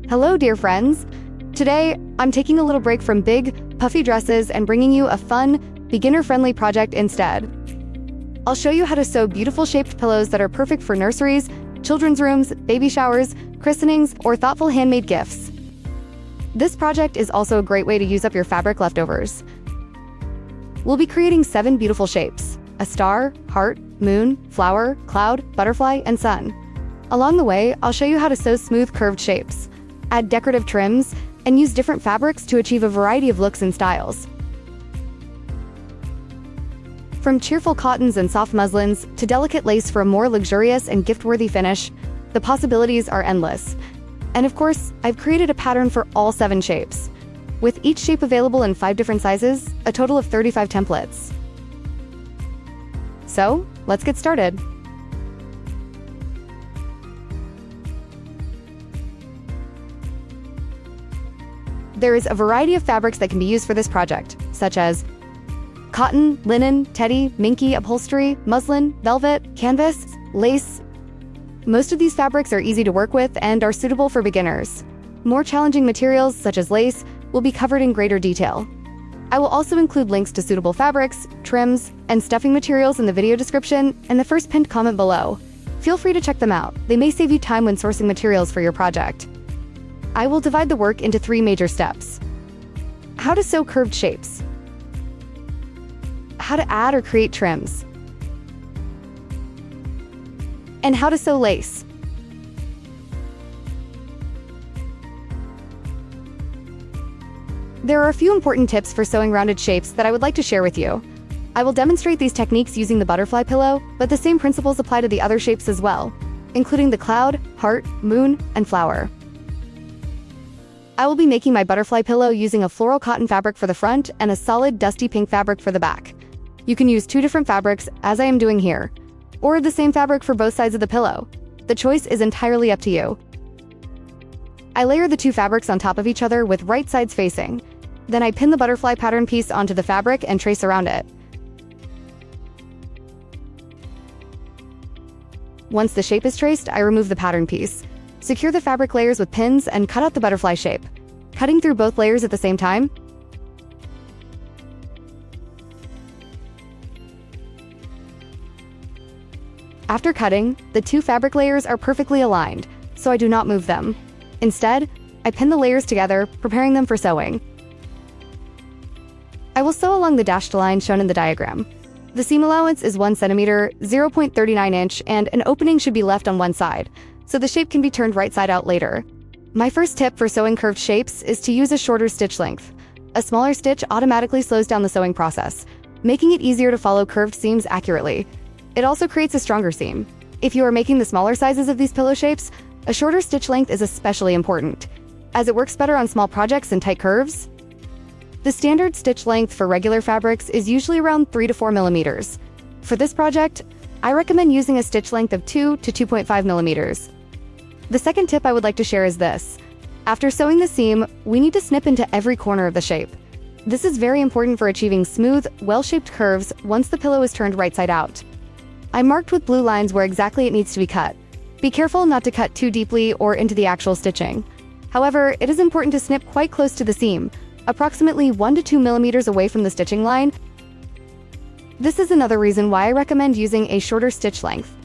Hello, dear friends. Today, I'm taking a little break from big, puffy dresses and bringing you a fun, beginner-friendly project instead. I'll show you how to sew beautiful shaped pillows that are perfect for nurseries, children's rooms, baby showers, christenings, or thoughtful handmade gifts. This project is also a great way to use up your fabric leftovers. We'll be creating 7 beautiful shapes: a star, heart, moon, flower, cloud, butterfly, and sun. Along the way, I'll show you how to sew smooth curved shapes, add decorative trims, and use different fabrics to achieve a variety of looks and styles. From cheerful cottons and soft muslins to delicate lace for a more luxurious and gift-worthy finish, the possibilities are endless. And of course, I've created a pattern for all 7 shapes, with each shape available in 5 different sizes, a total of 35 templates. So, let's get started. There is a variety of fabrics that can be used for this project, such as cotton, linen, teddy, minky, upholstery, muslin, velvet, canvas, lace. Most of these fabrics are easy to work with and are suitable for beginners. More challenging materials, such as lace, will be covered in greater detail. I will also include links to suitable fabrics, trims, and stuffing materials in the video description and the first pinned comment below. Feel free to check them out. They may save you time when sourcing materials for your project. I will divide the work into 3 major steps. How to sew curved shapes. How to add or create trims. And how to sew lace. There are a few important tips for sewing rounded shapes that I would like to share with you. I will demonstrate these techniques using the butterfly pillow, but the same principles apply to the other shapes as well, including the cloud, heart, moon, and flower. I will be making my butterfly pillow using a floral cotton fabric for the front and a solid dusty pink fabric for the back. You can use 2 different fabrics, as I am doing here, or the same fabric for both sides of the pillow. The choice is entirely up to you. I layer the 2 fabrics on top of each other with right sides facing. Then I pin the butterfly pattern piece onto the fabric and trace around it. Once the shape is traced, I remove the pattern piece. Secure the fabric layers with pins and cut out the butterfly shape, cutting through both layers at the same time. After cutting, the 2 fabric layers are perfectly aligned, so I do not move them. Instead, I pin the layers together, preparing them for sewing. I will sew along the dashed line shown in the diagram. The seam allowance is 1 cm, 0.39 inch, and an opening should be left on one side, so the shape can be turned right side out later. My first tip for sewing curved shapes is to use a shorter stitch length. A smaller stitch automatically slows down the sewing process, making it easier to follow curved seams accurately. It also creates a stronger seam. If you are making the smaller sizes of these pillow shapes, a shorter stitch length is especially important, as it works better on small projects and tight curves. The standard stitch length for regular fabrics is usually around 3 to 4 millimeters. For this project, I recommend using a stitch length of 2 to 2.5 millimeters. The second tip I would like to share is this. After sewing the seam, we need to snip into every corner of the shape. This is very important for achieving smooth, well-shaped curves once the pillow is turned right side out. I marked with blue lines where exactly it needs to be cut. Be careful not to cut too deeply or into the actual stitching. However, it is important to snip quite close to the seam, approximately 1 to 2 millimeters away from the stitching line. This is another reason why I recommend using a shorter stitch length.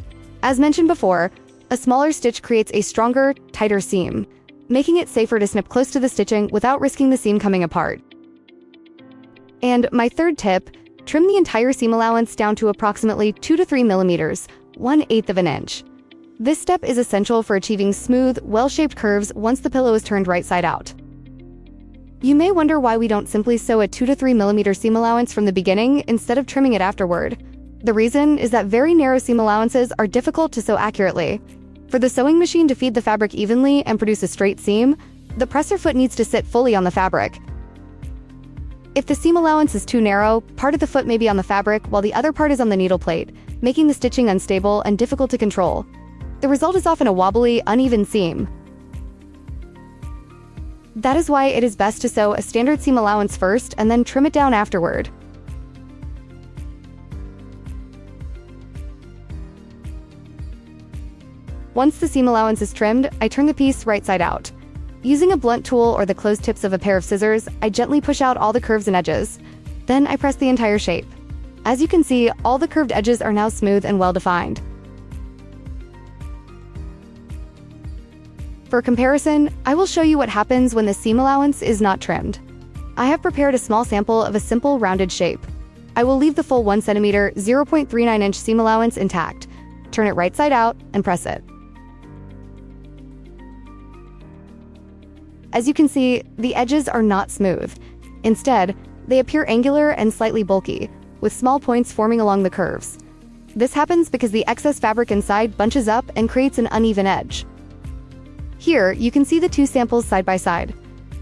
As mentioned before, a smaller stitch creates a stronger, tighter seam, making it safer to snip close to the stitching without risking the seam coming apart. And my third tip, trim the entire seam allowance down to approximately 2 to 3 millimeters, 1/8 of an inch. This step is essential for achieving smooth, well-shaped curves once the pillow is turned right side out. You may wonder why we don't simply sew a 2 to 3 millimeter seam allowance from the beginning instead of trimming it afterward. The reason is that very narrow seam allowances are difficult to sew accurately. For the sewing machine to feed the fabric evenly and produce a straight seam, the presser foot needs to sit fully on the fabric. If the seam allowance is too narrow, part of the foot may be on the fabric while the other part is on the needle plate, making the stitching unstable and difficult to control. The result is often a wobbly, uneven seam. That is why it is best to sew a standard seam allowance first and then trim it down afterward. Once the seam allowance is trimmed, I turn the piece right side out. Using a blunt tool or the closed tips of a pair of scissors, I gently push out all the curves and edges. Then I press the entire shape. As you can see, all the curved edges are now smooth and well-defined. For comparison, I will show you what happens when the seam allowance is not trimmed. I have prepared a small sample of a simple rounded shape. I will leave the full 1 cm, 0.39 inch seam allowance intact. Turn it right side out and press it. As you can see, the edges are not smooth. Instead, they appear angular and slightly bulky, with small points forming along the curves. This happens because the excess fabric inside bunches up and creates an uneven edge. Here, you can see the two samples side by side.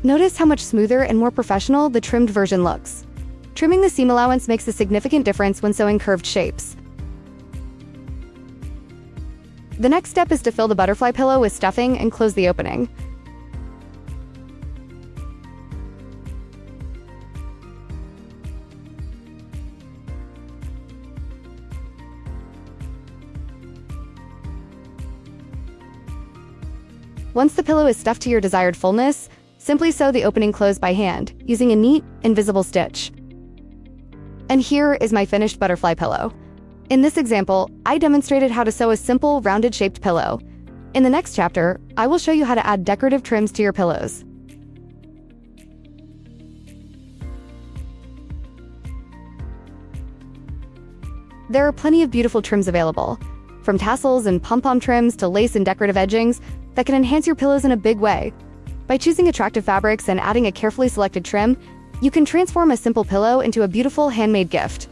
Notice how much smoother and more professional the trimmed version looks. Trimming the seam allowance makes a significant difference when sewing curved shapes. The next step is to fill the butterfly pillow with stuffing and close the opening. Once the pillow is stuffed to your desired fullness, simply sew the opening closed by hand, using a neat, invisible stitch. And here is my finished butterfly pillow. In this example, I demonstrated how to sew a simple, rounded-shaped pillow. In the next chapter, I will show you how to add decorative trims to your pillows. There are plenty of beautiful trims available, from tassels and pom-pom trims to lace and decorative edgings that can enhance your pillows in a big way. By choosing attractive fabrics and adding a carefully selected trim, you can transform a simple pillow into a beautiful handmade gift.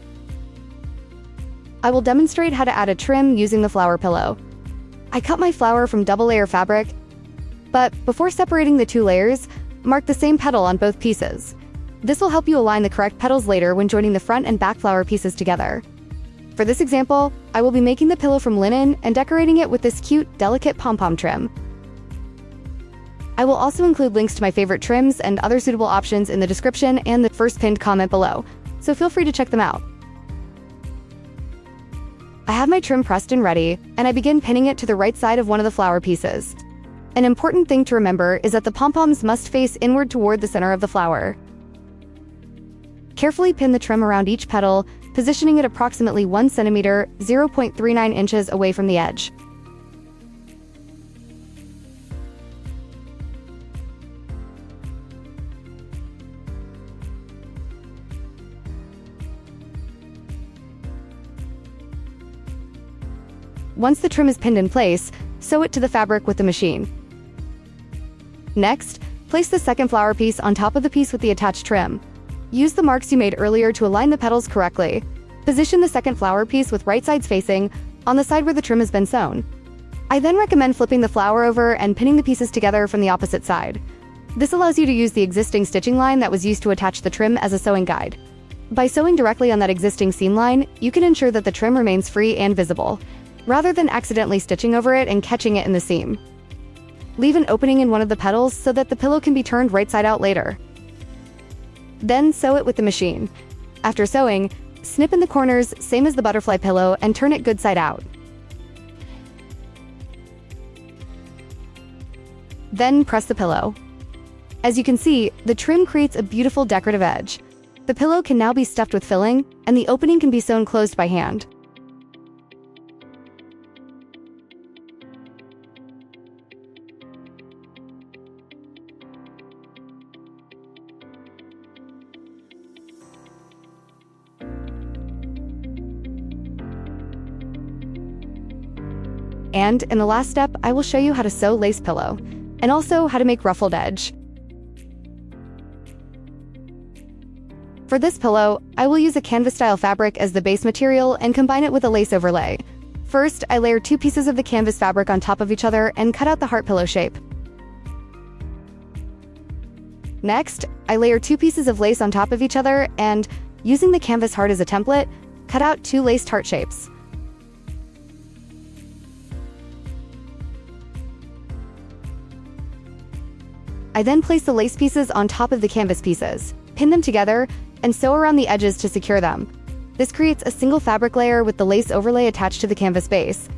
I will demonstrate how to add a trim using the flower pillow. I cut my flower from double-layer fabric, but before separating the two layers, mark the same petal on both pieces. This will help you align the correct petals later when joining the front and back flower pieces together. For this example, I will be making the pillow from linen and decorating it with this cute, delicate pom-pom trim. I will also include links to my favorite trims and other suitable options in the description and the first pinned comment below, so feel free to check them out. I have my trim pressed and ready, and I begin pinning it to the right side of one of the flower pieces. An important thing to remember is that the pom-poms must face inward toward the center of the flower. Carefully pin the trim around each petal, positioning it approximately 1 cm, 0.39 inches away from the edge. Once the trim is pinned in place, sew it to the fabric with the machine. Next, place the second flower piece on top of the piece with the attached trim. Use the marks you made earlier to align the petals correctly. Position the second flower piece with right sides facing, on the side where the trim has been sewn. I then recommend flipping the flower over and pinning the pieces together from the opposite side. This allows you to use the existing stitching line that was used to attach the trim as a sewing guide. By sewing directly on that existing seam line, you can ensure that the trim remains free and visible, rather than accidentally stitching over it and catching it in the seam. Leave an opening in one of the petals so that the pillow can be turned right side out later. Then sew it with the machine. After sewing, snip in the corners, same as the butterfly pillow, and turn it good side out. Then press the pillow. As you can see, the trim creates a beautiful decorative edge. The pillow can now be stuffed with filling, and the opening can be sewn closed by hand. And in the last step, I will show you how to sew lace pillow, and also how to make ruffled edge. For this pillow, I will use a canvas-style fabric as the base material and combine it with a lace overlay. First, I layer 2 pieces of the canvas fabric on top of each other and cut out the heart pillow shape. Next, I layer 2 pieces of lace on top of each other and, using the canvas heart as a template, cut out 2 laced heart shapes. I then place the lace pieces on top of the canvas pieces, pin them together, and sew around the edges to secure them. This creates a single fabric layer with the lace overlay attached to the canvas base.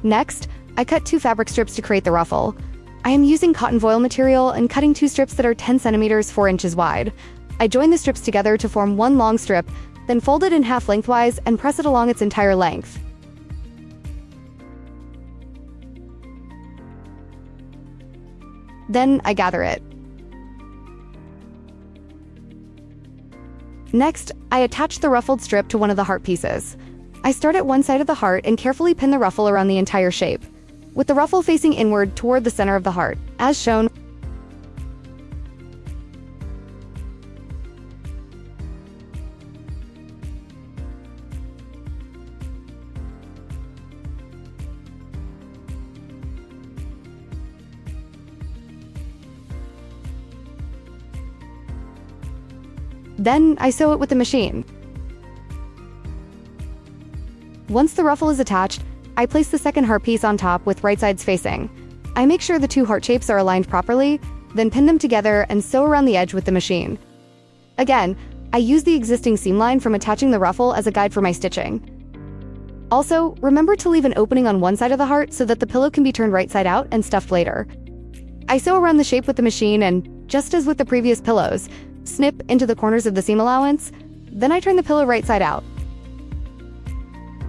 Next, I cut 2 fabric strips to create the ruffle. I am using cotton voile material and cutting 2 strips that are 10 centimeters 4 inches wide. I join the strips together to form one long strip, then fold it in half lengthwise and press it along its entire length. Then I gather it. Next, I attach the ruffled strip to one of the heart pieces. I start at one side of the heart and carefully pin the ruffle around the entire shape, with the ruffle facing inward toward the center of the heart, as shown. Then I sew it with the machine. Once the ruffle is attached, I place the second heart piece on top with right sides facing. I make sure the 2 heart shapes are aligned properly, then pin them together and sew around the edge with the machine. Again, I use the existing seam line from attaching the ruffle as a guide for my stitching. Also, remember to leave an opening on one side of the heart so that the pillow can be turned right side out and stuffed later. I sew around the shape with the machine and, just as with the previous pillows, snip into the corners of the seam allowance, then I turn the pillow right side out.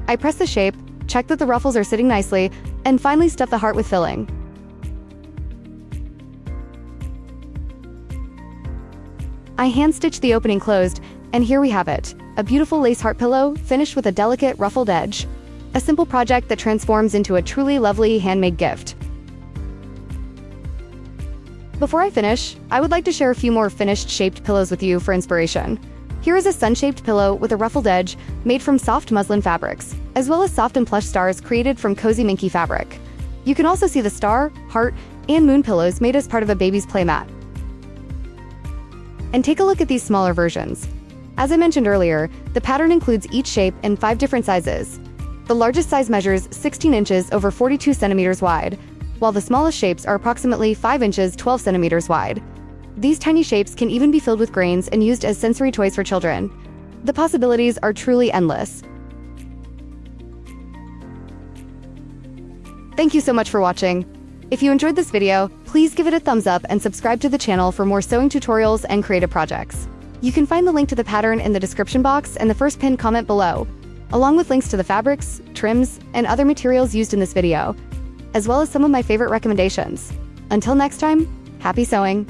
I press the shape, check that the ruffles are sitting nicely, and finally stuff the heart with filling. I hand stitch the opening closed, and here we have it, a beautiful lace heart pillow finished with a delicate ruffled edge. A simple project that transforms into a truly lovely handmade gift. Before I finish, I would like to share a few more finished shaped pillows with you for inspiration. Here is a sun-shaped pillow with a ruffled edge made from soft muslin fabrics, as well as soft and plush stars created from cozy minky fabric. You can also see the star, heart, and moon pillows made as part of a baby's playmat. And take a look at these smaller versions. As I mentioned earlier, the pattern includes each shape in 5 different sizes. The largest size measures 16 inches over 42 centimeters wide, while the smallest shapes are approximately 5 inches 12 centimeters wide. These tiny shapes can even be filled with grains and used as sensory toys for children. The possibilities are truly endless. Thank you so much for watching. If you enjoyed this video, please give it a thumbs up and subscribe to the channel for more sewing tutorials and creative projects. You can find the link to the pattern in the description box and the first pinned comment below, along with links to the fabrics, trims, and other materials used in this video, as well as some of my favorite recommendations. Until next time, happy sewing!